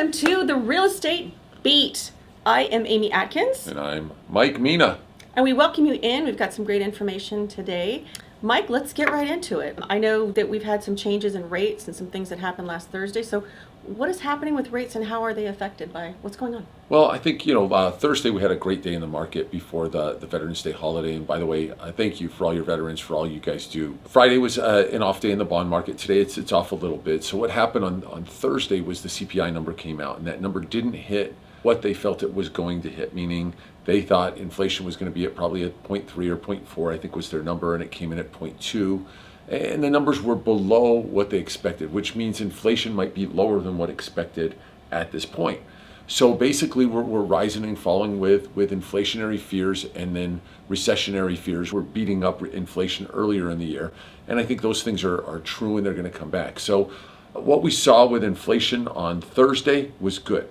welcome to the Real Estate Beat. I am Amy Atkins. And I'm Mike Meena. And we welcome you in. We've got some great information today. Mike, let's get right into it. I know that we've had some changes in rates and some things that happened last Thursday. So what is happening with rates and how are they affected by what's going on? Well, I think, Thursday we had a great day in the market before the Veterans Day holiday. And by the way, thank you for all your veterans, for all you guys do. Friday was an off day in the bond market. Today it's off a little bit. So what happened on Thursday was the CPI number came out, and that number didn't hit what they felt it was going to hit, meaning they thought inflation was going to be at probably at 0.3 or 0.4, I think was their number, and it came in at 0.2. And the numbers were below what they expected, which means inflation might be lower than what expected at this point. So basically, we're rising and falling with inflationary fears, and then recessionary fears. We're beating up inflation earlier in the year. And I think those things are true, and they're going to come back. So what we saw with inflation on Thursday was good.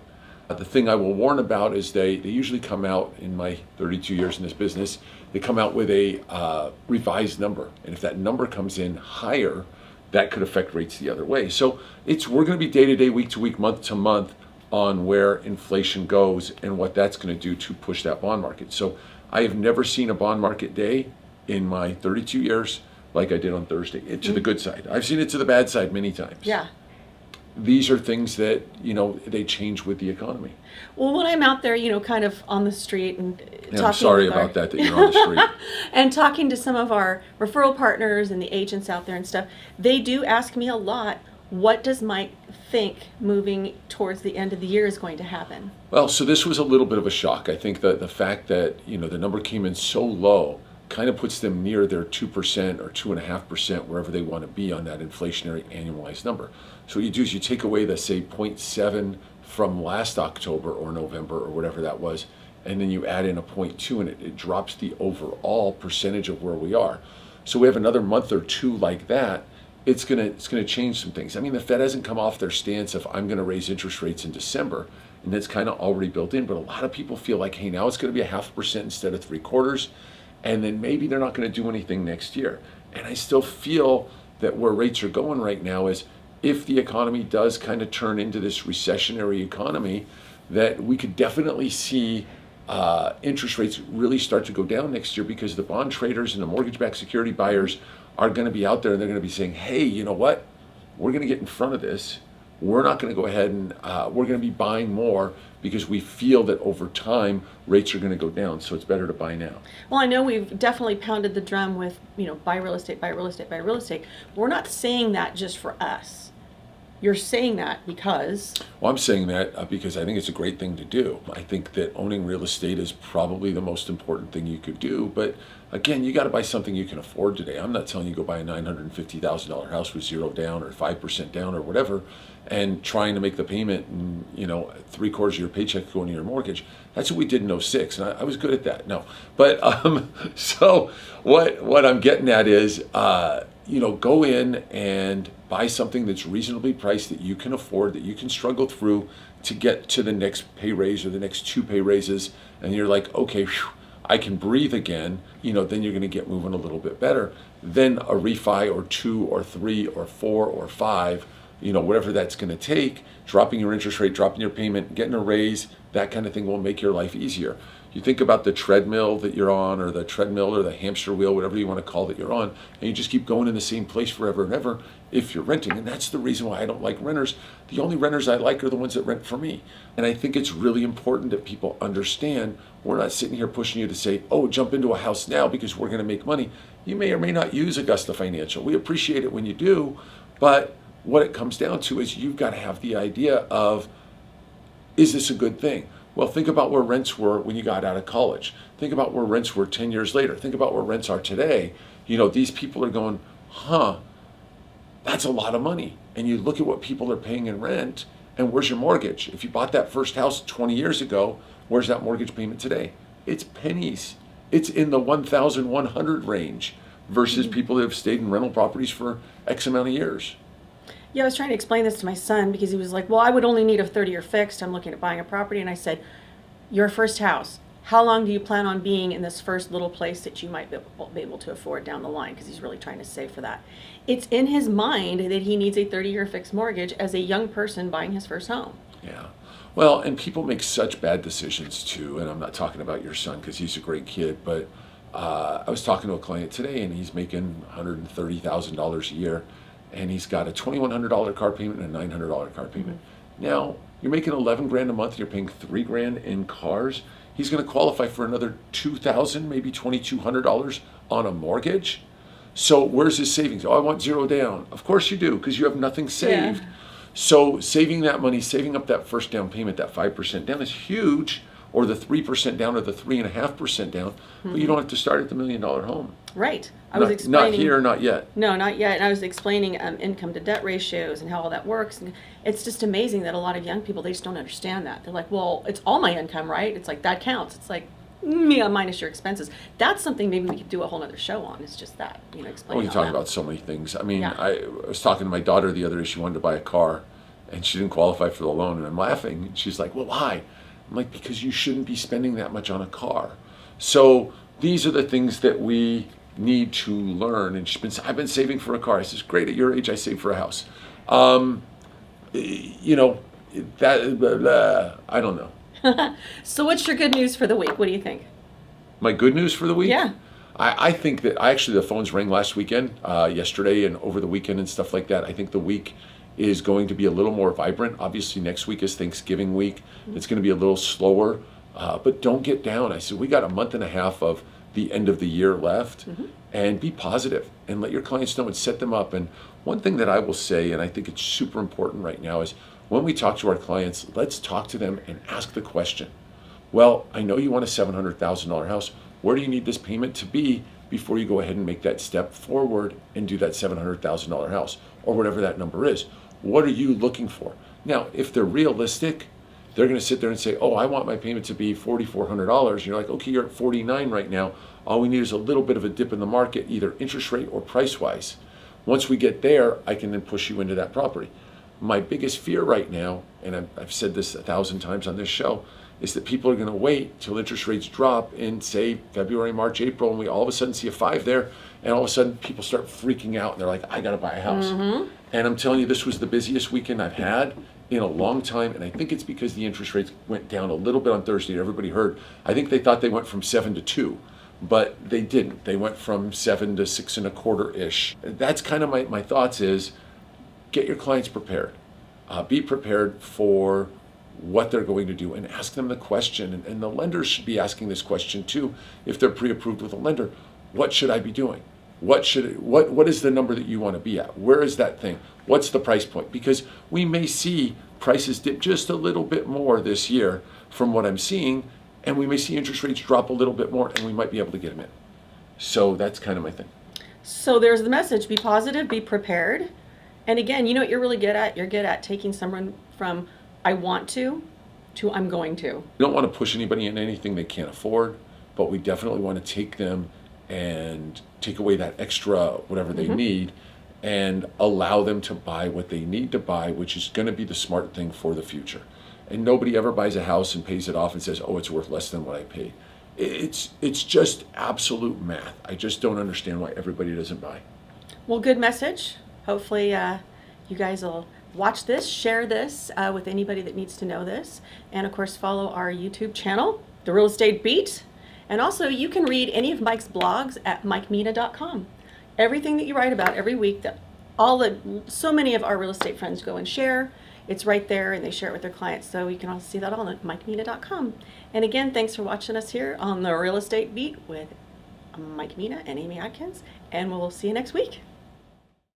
The thing I will warn about is they usually come out, in my 32 years in this business, they come out with a revised number. And if that number comes in higher, that could affect rates the other way. So we're going to be day to day, week to week, month to month on where inflation goes and what that's going to do to push that bond market. So I have never seen a bond market day in my 32 years like I did on Thursday, to the good side. I've seen it to the bad side many times. Yeah. These are things that, they change with the economy. Well, when I'm out there, kind of on the street and talking. I'm sorry about that you're on the street. And talking to some of our referral partners and the agents out there and stuff, they do ask me a lot, what does Mike think moving towards the end of the year is going to happen? Well, so this was a little bit of a shock. I think that the fact that, the number came in so low kind of puts them near their 2% or 2.5%, wherever they want to be on that inflationary annualized number. So what you do is you take away the, say, 0.7 from last October or November or whatever that was, and then you add in a 0.2, and it drops the overall percentage of where we are. So we have another month or two like that. It's gonna change some things. I mean, the Fed hasn't come off their stance of I'm going to raise interest rates in December, and that's kind of already built in. But a lot of people feel like, hey, now it's going to be 0.5% instead of 0.75%, and then maybe they're not going to do anything next year. And I still feel that where rates are going right now is, if the economy does kind of turn into this recessionary economy, that we could definitely see interest rates really start to go down next year, because the bond traders and the mortgage-backed security buyers are going to be out there, and they're going to be saying, hey, you know what? We're going to get in front of this. We're not going to go ahead and we're going to be buying more, because we feel that over time rates are going to go down. So it's better to buy now. Well, I know we've definitely pounded the drum with, buy real estate, buy real estate, buy real estate. We're not saying that just for us. You're saying that because? Well, I'm saying that because I think it's a great thing to do. I think that owning real estate is probably the most important thing you could do. But again, you got to buy something you can afford today. I'm not telling you go buy a $950,000 house with 0 down or 5% down or whatever, and trying to make the payment and 3/4 of your paycheck going to your mortgage. That's what we did in 06, and I was good at that. No, but so what I'm getting at is go in and buy something that's reasonably priced, that you can afford, that you can struggle through to get to the next pay raise or the next 2 pay raises, and you're like, okay, whew, I can breathe again. Then you're going to get moving a little bit better. Then a refi or 2 or 3 or 4 or 5, whatever that's going to take, dropping your interest rate, dropping your payment, getting a raise, that kind of thing will make your life easier. You think about the treadmill that you're on, or the treadmill or the hamster wheel, whatever you want to call that you're on, and you just keep going in the same place forever and ever if you're renting. And that's the reason why I don't like renters. The only renters I like are the ones that rent for me. And I think it's really important that people understand we're not sitting here pushing you to say, oh, jump into a house now because we're going to make money. You may or may not use Augusta Financial. We appreciate it when you do, but what it comes down to is you've got to have the idea of, is this a good thing? Well, think about where rents were when you got out of college. Think about where rents were 10 years later. Think about where rents are today. These people are going, that's a lot of money. And you look at what people are paying in rent, and where's your mortgage? If you bought that first house 20 years ago, where's that mortgage payment today? It's pennies. It's in the 1,100 range versus people that have stayed in rental properties for X amount of years. Yeah, I was trying to explain this to my son because he was like, well, I would only need a 30-year fixed. I'm looking at buying a property. And I said, your first house, how long do you plan on being in this first little place that you might be able to afford down the line? Because he's really trying to save for that. It's in his mind that he needs a 30-year fixed mortgage as a young person buying his first home. Yeah. Well, and people make such bad decisions too. And I'm not talking about your son because he's a great kid, but I was talking to a client today, and he's making $130,000 a year, and he's got a $2,100 car payment and a $900 car payment. Now you're making 11 grand a month. You're paying 3 grand in cars. He's going to qualify for another $2,000, maybe $2,200 on a mortgage. So where's his savings? Oh, I want zero down. Of course you do, because you have nothing saved. Yeah. So saving that money, saving up that first down payment, that 5% down is huge, or the 3% down or the 3.5% down, but you don't have to start at the $1 million home. Right. I Not, was explaining. not here, not yet. No, not yet. And I was explaining income to debt ratios and how all that works. And it's just amazing that a lot of young people, they just don't understand that. They're like, well, it's all my income, right? It's like, that counts. It's like, yeah, minus your expenses. That's something maybe we could do a whole other show on. It's just that, Oh, explaining you all talk that. about so many things. I mean, Yeah. I was talking to my daughter the other day. She wanted to buy a car, and she didn't qualify for the loan. And I'm laughing. And she's like, well, why? I'm like, because you shouldn't be spending that much on a car. So these are the things that we need to learn. And I've been saving for a car. I says, great, at your age, I save for a house. That, blah, blah, I don't know. So what's your good news for the week? What do you think? My good news for the week? Yeah. I think that the phones rang last weekend, yesterday and over the weekend and stuff like that. I think the week is going to be a little more vibrant. Obviously, next week is Thanksgiving week. It's going to be a little slower, but don't get down. I said, we got a month and a half of the end of the year left, and be positive and let your clients know and set them up. And one thing that I will say, and I think it's super important right now, is when we talk to our clients, let's talk to them and ask the question. Well, I know you want a $700,000 house. Where do you need this payment to be before you go ahead and make that step forward and do that $700,000 house, or whatever that number is? What are you looking for? Now, if they're realistic, they're going to sit there and say, oh, I want my payment to be $4,400. You're like, okay, you're at 49 right now. All we need is a little bit of a dip in the market, either interest rate or price-wise. Once we get there, I can then push you into that property. My biggest fear right now, and I've said this 1,000 times on this show, is that people are going to wait till interest rates drop in, say, February, March, April, and we all of a sudden see a 5 there, and all of a sudden people start freaking out, and they're like, I got to buy a house. And I'm telling you, this was the busiest weekend I've had in a long time, and I think it's because the interest rates went down a little bit on Thursday. Everybody heard. I think they thought they went from 7 to 2, but they didn't. They went from 7 to 6.25-ish. That's kind of my thoughts is, get your clients prepared. Be prepared for what they're going to do and ask them the question. And the lenders should be asking this question too. If they're pre-approved with a lender, what should I be doing? What is the number that you want to be at? Where is that thing? What's the price point? Because we may see prices dip just a little bit more this year from what I'm seeing, and we may see interest rates drop a little bit more, and we might be able to get them in. So that's kind of my thing. So there's the message. Be positive, be prepared. And again, you know what you're really good at? You're good at taking someone from I want to I'm going to. We don't want to push anybody into anything they can't afford, but we definitely want to take them and take away that extra whatever they need and allow them to buy what they need to buy, which is going to be the smart thing for the future. And nobody ever buys a house and pays it off and says, oh, it's worth less than what I paid. It's just absolute math. I just don't understand why everybody doesn't buy. Well, good message. Hopefully you guys will watch this, share this with anybody that needs to know this. And of course, follow our YouTube channel, The Real Estate Beat. And also you can read any of Mike's blogs at MikeMeena.com. Everything that you write about every week, so many of our real estate friends go and share. It's right there, and they share it with their clients. So you can also see that all at MikeMeena.com. And again, thanks for watching us here on The Real Estate Beat with Mike Meena and Amy Atkins. And we'll see you next week.